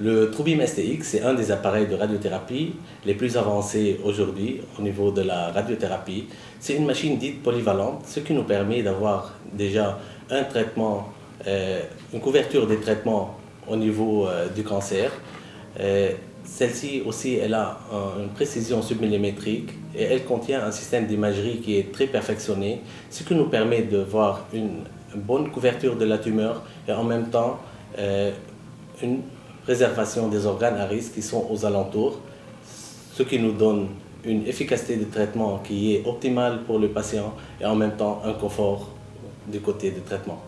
Le TrueBeam STX, c'est un des appareils de radiothérapie les plus avancés aujourd'hui au niveau de la radiothérapie. C'est une machine dite polyvalente, ce qui nous permet d'avoir déjà un traitement, une couverture des traitements au niveau du cancer. Celle-ci aussi, elle a une précision submillimétrique et elle contient un système d'imagerie qui est très perfectionné, ce qui nous permet de voir une bonne couverture de la tumeur et en même temps une préservation des organes à risque qui sont aux alentours, ce qui nous donne une efficacité de traitement qui est optimale pour le patient et en même temps un confort du côté du traitement.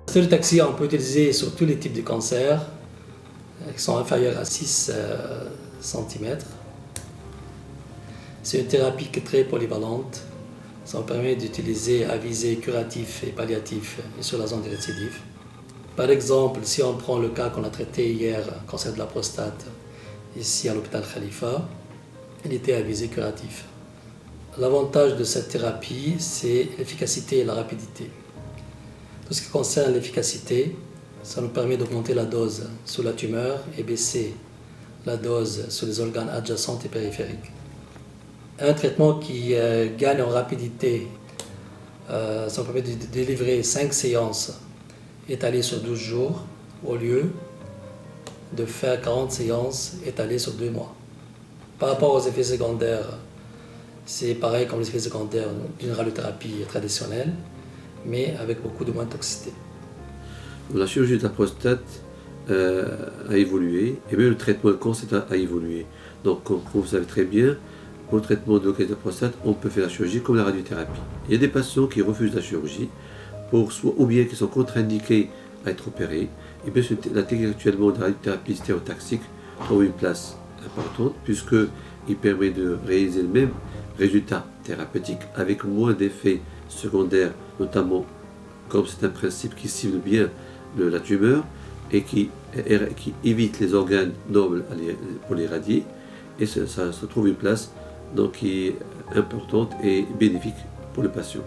La stéréotaxie, on peut utiliser sur tous les types de cancers qui sont inférieurs à 6 cm. C'est une thérapie qui est très polyvalente. Ça nous permet d'utiliser à visée curatif et palliatif et sur la zone de récidive. Par exemple, si on prend le cas qu'on a traité hier, cancer de la prostate, ici à l'hôpital Khalifa, il était à visée curatif. L'avantage de cette thérapie, c'est l'efficacité et la rapidité. Tout ce qui concerne l'efficacité, ça nous permet d'augmenter la dose sur la tumeur et baisser la dose sur les organes adjacents et périphériques. Un traitement qui gagne en rapidité, ça nous permet de délivrer 5 séances étalées sur 12 jours au lieu de faire 40 séances étalées sur 2 mois. Par rapport aux effets secondaires, c'est pareil comme les effets secondaires d'une radiothérapie traditionnelle, mais avec beaucoup de moins de toxicité. La chirurgie de la prostate a évolué et même le traitement de cancer a évolué. Donc, comme vous savez très bien, pour le traitement de cancer de la prostate, on peut faire la chirurgie comme la radiothérapie. Il y a des patients qui refusent la chirurgie ou bien qui sont contre-indiqués à être opérés. Et bien, la technique actuellement de la radiothérapie stéréotaxique trouve une place importante puisqu'il permet de réaliser le même résultat thérapeutique avec moins d'effets secondaires, notamment comme c'est un principe qui cible bien la tumeur et qui évite les organes nobles pour les radier. Et ça se trouve une place donc, qui est importante et bénéfique pour le patient.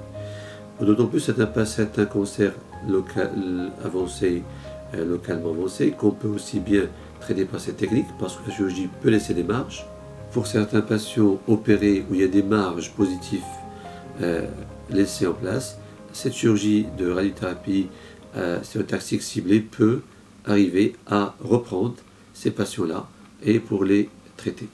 D'autant plus c'est un cancer localement avancé qu'on peut aussi bien traiter par cette technique parce que la chirurgie peut laisser des marges. Pour certains patients opérés où il y a des marges positives laissées en place, cette chirurgie de radiothérapie stéréotaxique ciblée peut arriver à reprendre ces patients-là et pour les traiter.